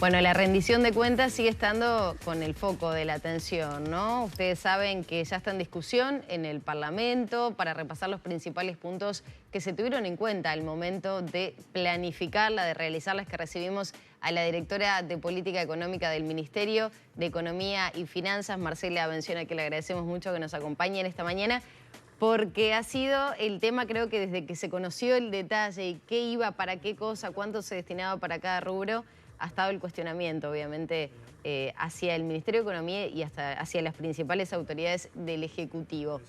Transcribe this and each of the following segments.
Bueno, la rendición de cuentas sigue estando con el foco de la atención, ¿no? Ustedes saben que ya está en discusión en el Parlamento para repasar los principales puntos que se tuvieron en cuenta al momento de planificarla, de realizarlas, que recibimos a la directora de Política Económica del Ministerio de Economía y Finanzas, Marcela Benciona, que le agradecemos mucho que nos acompañe en esta mañana, porque ha sido el tema, creo que desde que se conoció el detalle y qué iba para qué cosa, cuánto se destinaba para cada rubro, ha estado el cuestionamiento, obviamente, hacia el Ministerio de Economía y hasta hacia las principales autoridades del Ejecutivo.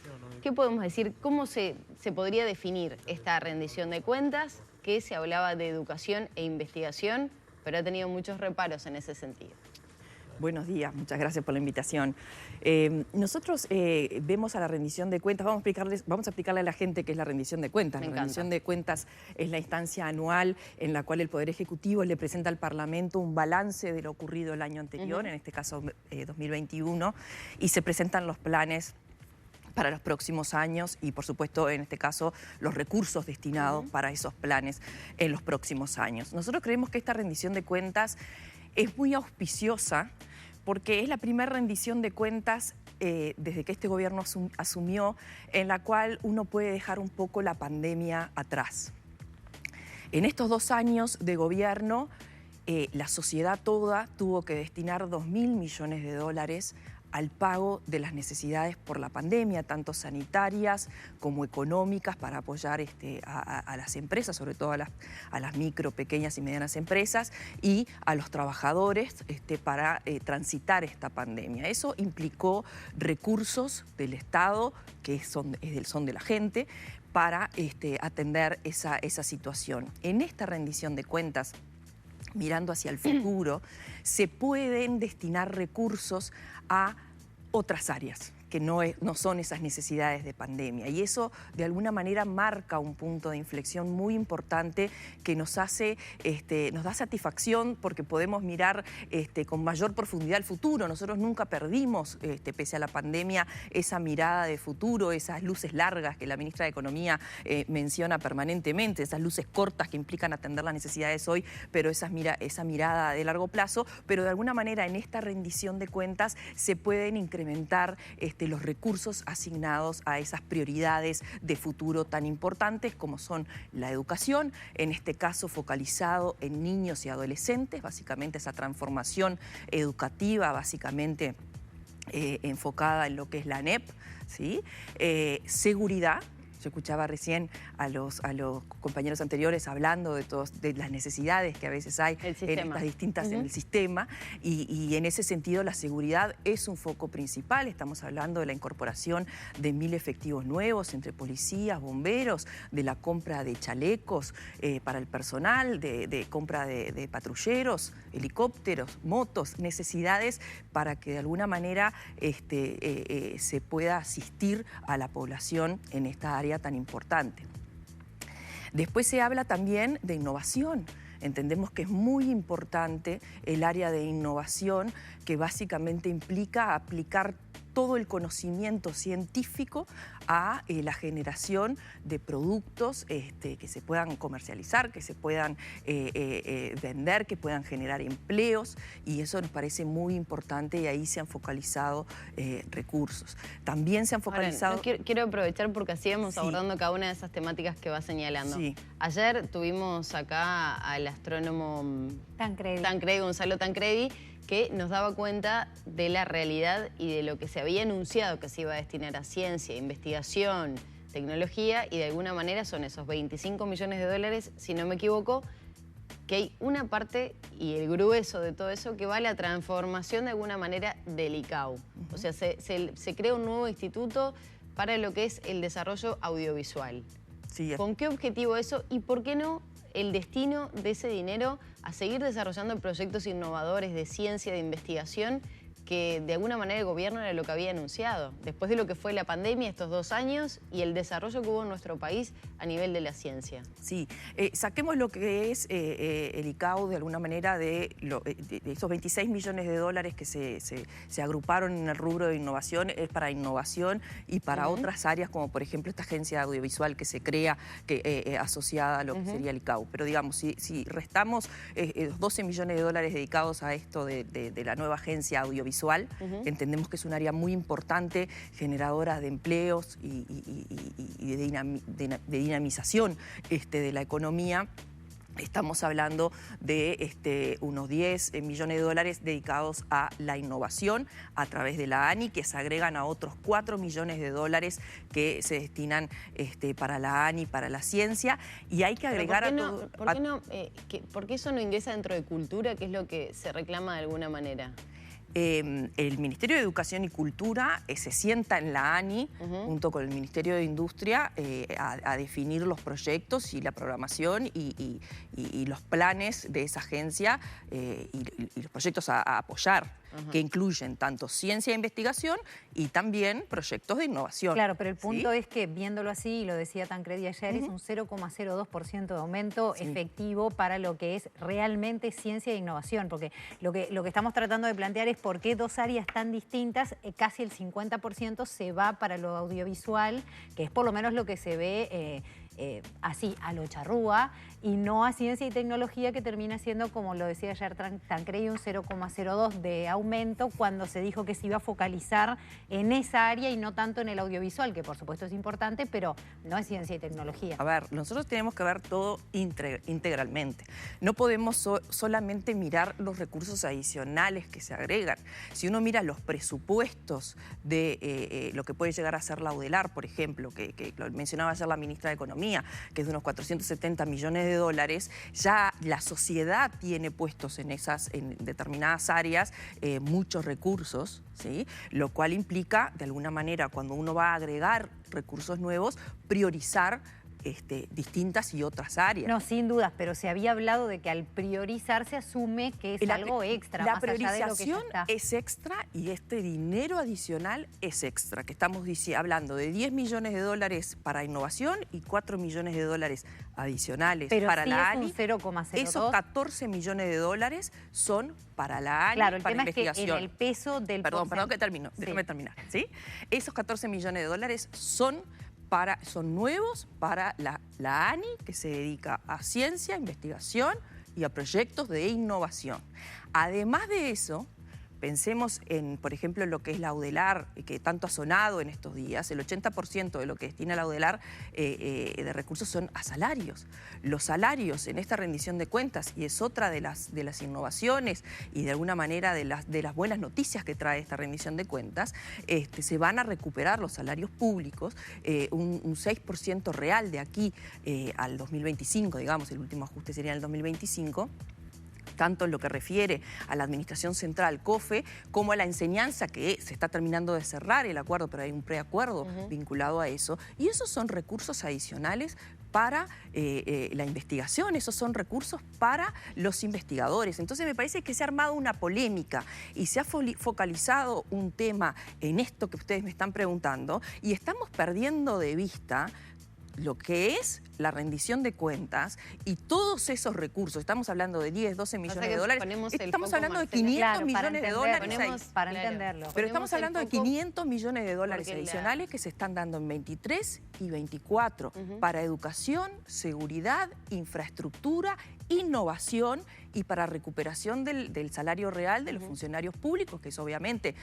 ¿Qué podemos decir? ¿Cómo se podría definir esta rendición de cuentas? Que se hablaba de educación e investigación, pero ha tenido muchos reparos en ese sentido. Buenos días, muchas gracias por la invitación. Nosotros vemos a la rendición de cuentas, vamos a explicarle a la gente qué es la rendición de cuentas. La rendición de cuentas es la instancia anual en la cual el Poder Ejecutivo le presenta al Parlamento un balance de lo ocurrido el año anterior, en este caso 2021, y se presentan los planes para los próximos años y, por supuesto, en este caso, los recursos destinados para esos planes en los próximos años. Nosotros creemos que esta rendición de cuentas es muy auspiciosa porque es la primera rendición de cuentas desde que este gobierno asumió, en la cual uno puede dejar un poco la pandemia atrás. En estos 2 años de gobierno, la sociedad toda tuvo que destinar 2.000 millones de dólares al pago de las necesidades por la pandemia, tanto sanitarias como económicas, para apoyar a las empresas, sobre todo a las micro, pequeñas y medianas empresas, y a los trabajadores para transitar esta pandemia. Eso implicó recursos del Estado, que son de la gente, para atender esa situación. En esta rendición de cuentas, mirando hacia el futuro, se pueden destinar recursos a otras áreas que no son esas necesidades de pandemia. Y eso, de alguna manera, marca un punto de inflexión muy importante que nos da satisfacción porque podemos mirar con mayor profundidad el futuro. Nosotros nunca perdimos, pese a la pandemia, esa mirada de futuro, esas luces largas que la ministra de Economía menciona permanentemente, esas luces cortas que implican atender las necesidades hoy, pero esa mirada de largo plazo. Pero de alguna manera, en esta rendición de cuentas se pueden incrementar los recursos asignados a esas prioridades de futuro tan importantes como son la educación, en este caso focalizado en niños y adolescentes, básicamente esa transformación educativa, básicamente enfocada en lo que es la ANEP, ¿sí? Seguridad. Yo escuchaba recién a los compañeros anteriores hablando de las necesidades que a veces hay en estas distintas en el sistema, y en ese sentido la seguridad es un foco principal. Estamos hablando de la incorporación de 1.000 efectivos nuevos entre policías, bomberos, de la compra de chalecos para el personal, de compra de patrulleros, helicópteros, motos, necesidades para que de alguna manera se pueda asistir a la población en esta área tan importante. Después se habla también de innovación. Entendemos que es muy importante el área de innovación, que básicamente implica aplicar todo el conocimiento científico a la generación de productos que se puedan comercializar, que se puedan vender, que puedan generar empleos, y eso nos parece muy importante, y ahí se han focalizado recursos. También se han focalizado... Ahora, quiero aprovechar porque así vamos abordando cada una de esas temáticas que va señalando. Sí. Ayer tuvimos acá al astrónomo Gonzalo Tancredi, que nos daba cuenta de la realidad y de lo que se había anunciado que se iba a destinar a ciencia, investigación, tecnología, y de alguna manera son esos 25 millones de dólares, si no me equivoco, que hay una parte, y el grueso de todo eso, que va a la transformación de alguna manera del ICAO. O sea, se crea un nuevo instituto para lo que es el desarrollo audiovisual. Sí. ¿Con qué objetivo eso y por qué no el destino de ese dinero a seguir desarrollando proyectos innovadores de ciencia, de investigación, que de alguna manera el gobierno era lo que había anunciado, después de lo que fue la pandemia estos 2 años y el desarrollo que hubo en nuestro país a nivel de la ciencia. Sí, saquemos lo que es el ICAO de alguna manera de esos 26 millones de dólares que se agruparon en el rubro de innovación, es para innovación y para otras áreas como por ejemplo esta agencia audiovisual que se crea asociada a lo que sería el ICAO. Pero digamos, si restamos los 12 millones de dólares dedicados a esto de la nueva agencia audiovisual, entendemos que es un área muy importante, generadora de empleos y de dinamización de la economía. Estamos hablando de unos 10 millones de dólares dedicados a la innovación a través de la ANI, que se agregan a otros 4 millones de dólares que se destinan para la ANI, para la ciencia, y hay que agregar a todo... ¿Por qué eso no ingresa dentro de cultura, que es lo que se reclama de alguna manera? El Ministerio de Educación y Cultura se sienta en la ANI junto con el Ministerio de Industria a definir los proyectos y la programación y los planes de esa agencia y los proyectos a apoyar, que incluyen tanto ciencia e investigación y también proyectos de innovación. Claro, pero el punto es que, viéndolo así, y lo decía Tancredi ayer, es un 0,02% de aumento efectivo para lo que es realmente ciencia e innovación, porque lo que estamos tratando de plantear es por qué 2 áreas tan distintas, casi el 50% se va para lo audiovisual, que es por lo menos lo que se ve así, a lo charrúa, y no a ciencia y tecnología, que termina siendo, como lo decía ayer Tancredi, un 0,02 de aumento, cuando se dijo que se iba a focalizar en esa área y no tanto en el audiovisual, que por supuesto es importante, pero no es ciencia y tecnología. A ver, nosotros tenemos que ver todo integralmente. No podemos solamente mirar los recursos adicionales que se agregan. Si uno mira los presupuestos de lo que puede llegar a ser la UDELAR, por ejemplo, que lo mencionaba ayer la ministra de Economía, que es de unos 470 millones de dólares, ya la sociedad tiene puestos en determinadas áreas muchos recursos, ¿sí? Lo cual implica, de alguna manera, cuando uno va a agregar recursos nuevos, priorizar distintas y otras áreas. No, sin dudas, pero se había hablado de que al priorizar se asume que es algo extra. La más allá de lo que priorización ya está. es extra y este dinero adicional es extra, que estamos hablando de 10 millones de dólares para innovación y 4 millones de dólares adicionales para la ANI. Pero sí es un 0,02. Esos 14 millones de dólares son para la ANI, claro, el para tema investigación. Es que en el peso del Perdón que termino, déjame terminar. ¿Sí? Esos 14 millones de dólares son nuevos para la ANI, que se dedica a ciencia, investigación y a proyectos de innovación. Además de eso, pensemos en, por ejemplo, lo que es la UDELAR, que tanto ha sonado en estos días. El 80% de lo que destina la UDELAR de recursos son a salarios. Los salarios en esta rendición de cuentas, y es otra de las innovaciones y de alguna manera de las buenas noticias que trae esta rendición de cuentas, se van a recuperar los salarios públicos, un 6% real de aquí al 2025, digamos, el último ajuste sería en el 2025, tanto en lo que refiere a la Administración Central, COFE, como a la enseñanza, que se está terminando de cerrar el acuerdo, pero hay un preacuerdo vinculado a eso. Y esos son recursos adicionales para la investigación, esos son recursos para los investigadores. Entonces me parece que se ha armado una polémica y se ha focalizado un tema en esto que ustedes me están preguntando, y estamos perdiendo de vista lo que es la rendición de cuentas y todos esos recursos. Estamos hablando de 10, 12 millones de dólares. Estamos hablando de 500 millones de dólares. Para entenderlo. Pero estamos hablando de 500 millones de dólares adicionales que se están dando en 23 y 24 para educación, seguridad, infraestructura, innovación y para recuperación del salario real de los funcionarios públicos, que eso obviamente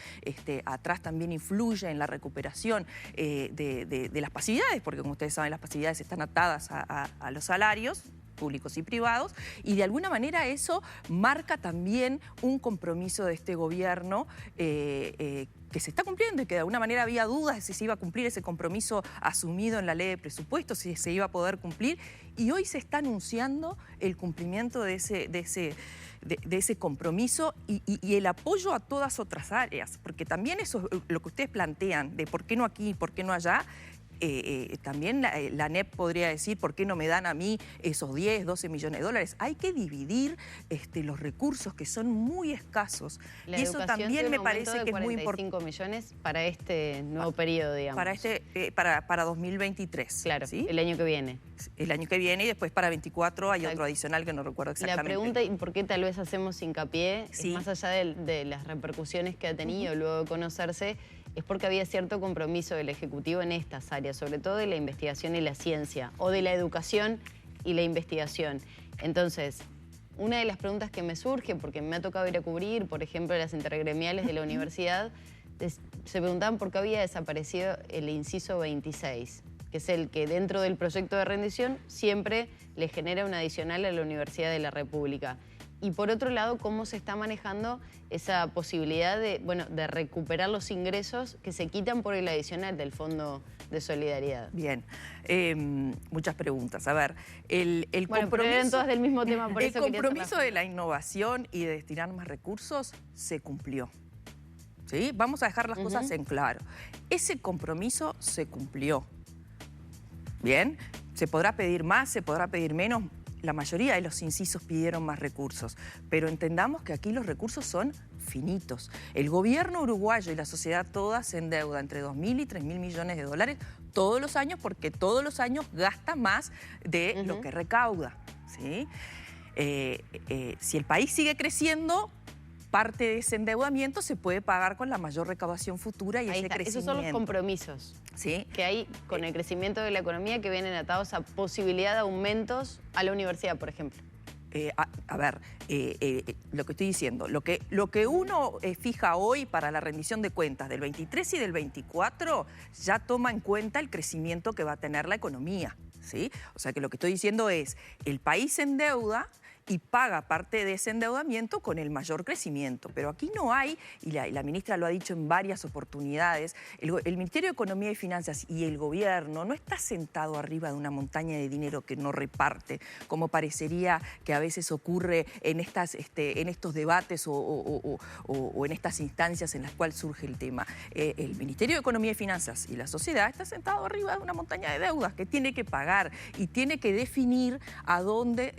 atrás también influye en la recuperación de las pasividades, porque como ustedes saben, las pasividades están atadas a los salarios públicos y privados, y de alguna manera eso marca también un compromiso de este gobierno que se está cumpliendo y que de alguna manera había dudas de si se iba a cumplir ese compromiso asumido en la ley de presupuestos, si se iba a poder cumplir, y hoy se está anunciando el cumplimiento de ese compromiso y el apoyo a todas otras áreas, porque también eso, lo que ustedes plantean de por qué no aquí y por qué no allá, también la ANEP podría decir, ¿por qué no me dan a mí esos 10, 12 millones de dólares? Hay que dividir los recursos que son muy escasos. La y eso también me parece que es muy importante. 45 millones para este nuevo periodo, digamos. Para 2023. Claro, ¿sí? el año que viene. El año que viene, y después para 24 hay otro adicional que no recuerdo exactamente. La pregunta, y por qué tal vez hacemos hincapié, sí. es más allá de las repercusiones que ha tenido luego de conocerse, es porque había cierto compromiso del Ejecutivo en estas áreas, sobre todo de la investigación y la ciencia, o de la educación y la investigación. Entonces, una de las preguntas que me surge, porque me ha tocado ir a cubrir, por ejemplo, las intergremiales de la universidad, se preguntaban por qué había desaparecido el inciso 26, que es el que dentro del proyecto de rendición siempre le genera un adicional a la Universidad de la República. Y por otro lado, cómo se está manejando esa posibilidad de recuperar los ingresos que se quitan por el adicional del Fondo de Solidaridad. Bien, muchas preguntas. A ver, el compromiso, pero eran todas del mismo tema, por eso el compromiso de la innovación y de destinar más recursos se cumplió. ¿Sí? Vamos a dejar las cosas en claro. Ese compromiso se cumplió. Bien, se podrá pedir más, se podrá pedir menos. La mayoría de los incisos pidieron más recursos, pero entendamos que aquí los recursos son finitos. El gobierno uruguayo y la sociedad toda se endeuda entre 2.000 y 3.000 millones de dólares todos los años, porque todos los años gasta más de lo que recauda, ¿sí? Si el país sigue creciendo, parte de ese endeudamiento se puede pagar con la mayor recaudación futura y ese crecimiento. Esos son los compromisos, ¿sí?, que hay con el crecimiento de la economía, que vienen atados a posibilidad de aumentos a la universidad, por ejemplo. Lo que estoy diciendo, lo que uno fija hoy para la rendición de cuentas del 23 y del 24 ya toma en cuenta el crecimiento que va a tener la economía, ¿sí? O sea que lo que estoy diciendo es, el país se endeuda y paga parte de ese endeudamiento con el mayor crecimiento. Pero aquí no hay, y la ministra lo ha dicho en varias oportunidades, el Ministerio de Economía y Finanzas y el gobierno no está sentado arriba de una montaña de dinero que no reparte, como parecería que a veces ocurre en estos debates o en estas instancias en las cuales surge el tema. El Ministerio de Economía y Finanzas y la sociedad está sentado arriba de una montaña de deudas que tiene que pagar y tiene que definir a dónde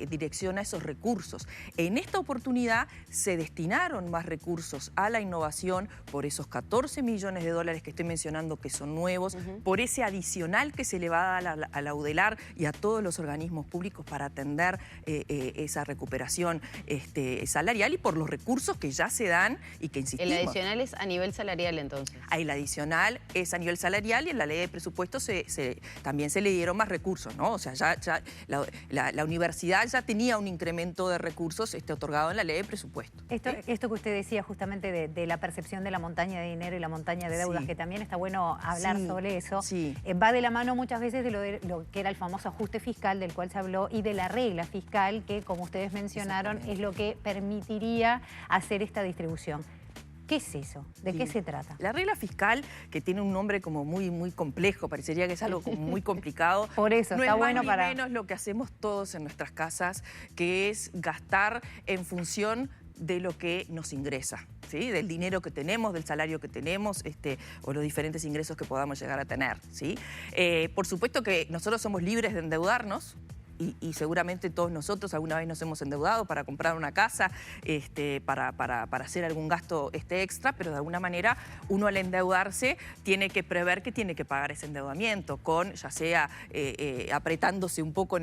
direcciona esos recursos. En esta oportunidad se destinaron más recursos a la innovación por esos 14 millones de dólares que estoy mencionando que son nuevos, por ese adicional que se le va a dar a la UDELAR y a todos los organismos públicos para atender esa recuperación salarial y por los recursos que ya se dan y que insistimos. El adicional es a nivel salarial entonces. El adicional es a nivel salarial y en la ley de presupuestos también se le dieron más recursos, ¿no? O sea, ya la universidad ya tenía un incremento de recursos otorgado en la ley de presupuesto. Esto que usted decía justamente de la percepción de la montaña de dinero y la montaña de deudas, que también está bueno hablar sobre eso, va de la mano muchas veces de lo que era el famoso ajuste fiscal del cual se habló y de la regla fiscal que, como ustedes mencionaron, es lo que permitiría hacer esta distribución. ¿Qué es eso? ¿De qué se trata? La regla fiscal, que tiene un nombre como muy complejo, parecería que es algo como muy complicado. Por eso, no está es bueno más ni menos lo que hacemos todos en nuestras casas, que es gastar en función de lo que nos ingresa, ¿sí? Del dinero que tenemos, del salario que tenemos, o los diferentes ingresos que podamos llegar a tener, ¿sí? Por supuesto que nosotros somos libres de endeudarnos, y seguramente todos nosotros alguna vez nos hemos endeudado para comprar una casa, para hacer algún gasto extra, pero de alguna manera uno al endeudarse tiene que prever que tiene que pagar ese endeudamiento, ya sea apretándose un poco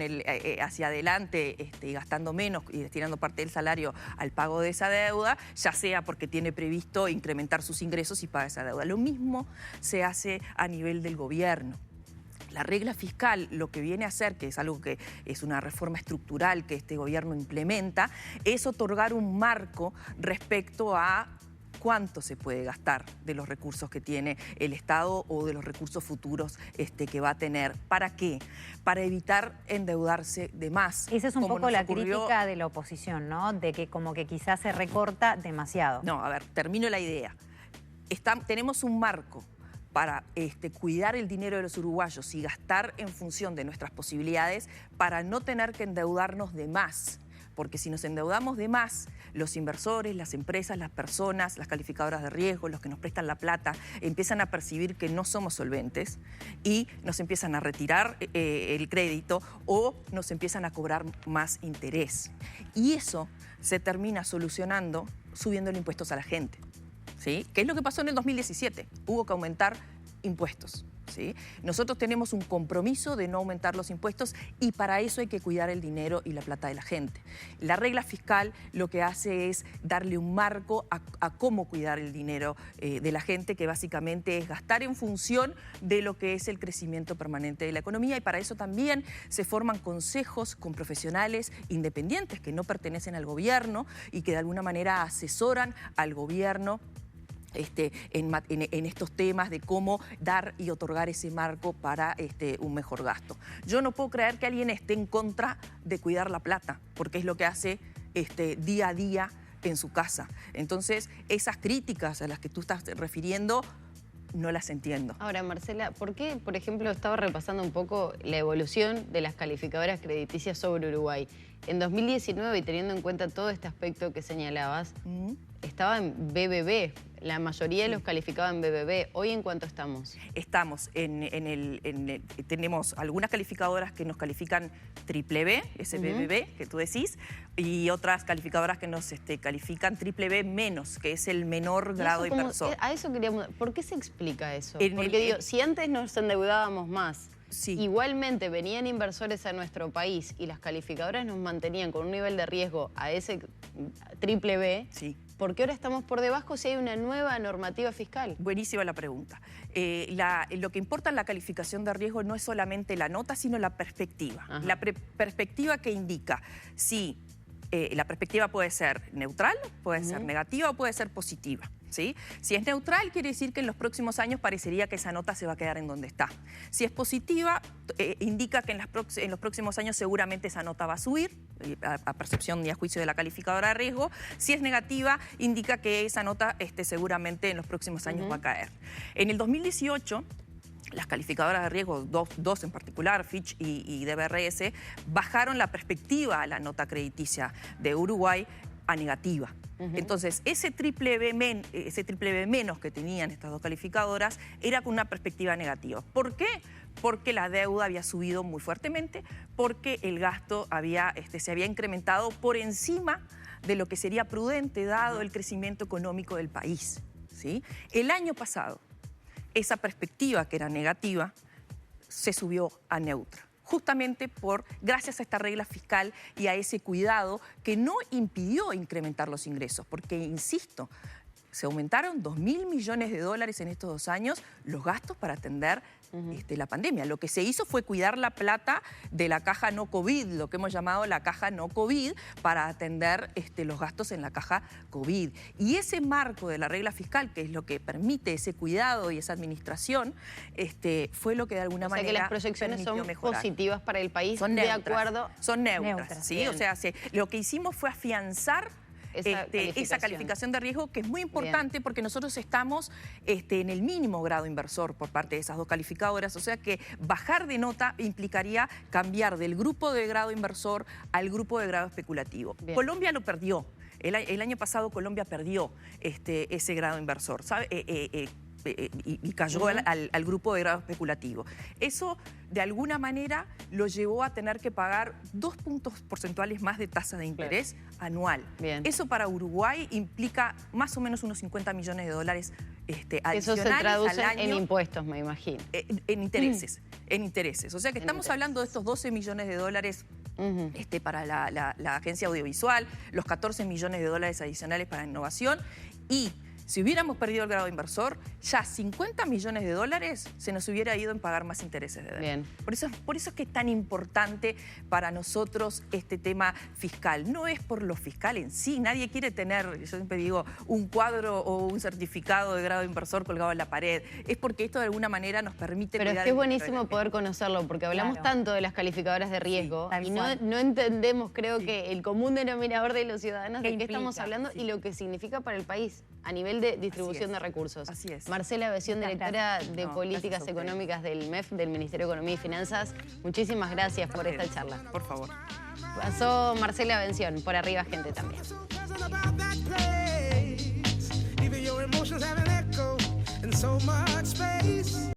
hacia adelante y gastando menos y destinando parte del salario al pago de esa deuda, ya sea porque tiene previsto incrementar sus ingresos y paga esa deuda. Lo mismo se hace a nivel del gobierno. La regla fiscal lo que viene a hacer, que es algo que es una reforma estructural que este gobierno implementa, es otorgar un marco respecto a cuánto se puede gastar de los recursos que tiene el Estado o de los recursos futuros que va a tener. ¿Para qué? Para evitar endeudarse de más. Esa es un poco la crítica de la oposición, ¿no? De que como que quizás se recorta demasiado. No, a ver, termino la idea. Tenemos un marco para cuidar el dinero de los uruguayos y gastar en función de nuestras posibilidades para no tener que endeudarnos de más, porque si nos endeudamos de más, los inversores, las empresas, las personas, las calificadoras de riesgo, los que nos prestan la plata, empiezan a percibir que no somos solventes y nos empiezan a retirar el crédito o nos empiezan a cobrar más interés. Y eso se termina solucionando subiendo los impuestos a la gente, ¿sí? ¿Qué es lo que pasó en el 2017? Hubo que aumentar impuestos, ¿sí? Nosotros tenemos un compromiso de no aumentar los impuestos y para eso hay que cuidar el dinero y la plata de la gente. La regla fiscal lo que hace es darle un marco a cómo cuidar el dinero de la gente, que básicamente es gastar en función de lo que es el crecimiento permanente de la economía, y para eso también se forman consejos con profesionales independientes que no pertenecen al gobierno y que de alguna manera asesoran al gobierno en estos temas de cómo dar y otorgar ese marco para un mejor gasto. Yo no puedo creer que alguien esté en contra de cuidar la plata, porque es lo que hace día a día en su casa. Entonces, esas críticas a las que tú estás refiriendo, no las entiendo. Ahora, Marcela, ¿por qué, por ejemplo, estaba repasando un poco la evolución de las calificadoras crediticias sobre Uruguay? En 2019, y teniendo en cuenta todo este aspecto que señalabas, estaba en BBB. La mayoría de los calificaba en BBB. ¿Hoy en cuánto estamos? Estamos tenemos algunas calificadoras que nos califican triple B, ese BBB que tú decís, y otras calificadoras que nos califican triple B menos, que es el menor grado inversor. A eso queríamos... ¿Por qué se explica eso? Porque digo, si antes nos endeudábamos más, igualmente venían inversores a nuestro país y las calificadoras nos mantenían con un nivel de riesgo a ese triple B, ¿por qué ahora estamos por debajo si hay una nueva normativa fiscal? Buenísima la pregunta. Lo que importa en la calificación de riesgo no es solamente la nota, sino la perspectiva. La perspectiva que indica si la perspectiva puede ser neutral, puede ser negativa o puede ser positiva, ¿sí? Si es neutral, quiere decir que en los próximos años parecería que esa nota se va a quedar en donde está. Si es positiva, indica que en los próximos años seguramente esa nota va a subir, a percepción y a juicio de la calificadora de riesgo. Si es negativa, indica que esa nota seguramente en los próximos años va a caer. En el 2018... las calificadoras de riesgo, dos en particular, Fitch y DBRS, bajaron la perspectiva a la nota crediticia de Uruguay a negativa. Entonces, ese triple B menos que tenían estas dos calificadoras era con una perspectiva negativa. ¿Por qué? Porque la deuda había subido muy fuertemente, porque el gasto se había incrementado por encima de lo que sería prudente dado el crecimiento económico del país, ¿sí? El año pasado, esa perspectiva que era negativa se subió a neutra, justamente gracias a esta regla fiscal y a ese cuidado que no impidió incrementar los ingresos, porque, insisto, se aumentaron 2.000 millones de dólares en estos 2 años los gastos para atender la pandemia. Lo que se hizo fue cuidar la plata de la caja no COVID, lo que hemos llamado la caja no COVID, para atender los gastos en la caja COVID. Y ese marco de la regla fiscal, que es lo que permite ese cuidado y esa administración, fue lo que de alguna manera que las proyecciones son mejorar. Positivas para el país, son neutras, de acuerdo. Son neutras, ¿sí? O sea, lo que hicimos fue afianzar esa calificación de riesgo, que es muy importante porque nosotros estamos en el mínimo grado inversor por parte de esas dos calificadoras, o sea que bajar de nota implicaría cambiar del grupo de grado inversor al grupo de grado especulativo. Colombia lo perdió. El año pasado Colombia perdió ese grado inversor, ¿sabe? Y cayó al grupo de grado especulativo. Eso, de alguna manera, lo llevó a tener que pagar 2 puntos porcentuales más de tasa de interés anual. Eso para Uruguay implica más o menos unos 50 millones de dólares adicionales eso se traduce al año, en impuestos, me imagino. En intereses. O sea que estamos hablando de estos 12 millones de dólares para la agencia audiovisual, los 14 millones de dólares adicionales para innovación y... si hubiéramos perdido el grado inversor, ya 50 millones de dólares se nos hubiera ido en pagar más intereses de deuda. Por eso es que es tan importante para nosotros este tema fiscal. No es por lo fiscal en sí. Nadie quiere tener, yo siempre digo, un cuadro o un certificado de grado inversor colgado en la pared. Es porque esto de alguna manera nos permite... Pero es que es buenísimo poder conocerlo, porque hablamos tanto de las calificadoras de riesgo y no entendemos, creo que el común denominador de los ciudadanos de qué estamos hablando y lo que significa para el país a nivel Nacional de Distribución de Recursos. Así es. Marcela Besión, directora de Políticas Económicas del MEF, del Ministerio de Economía y Finanzas. Muchísimas gracias por esta charla. Por favor. Pasó Marcela Besión, por Arriba Gente también.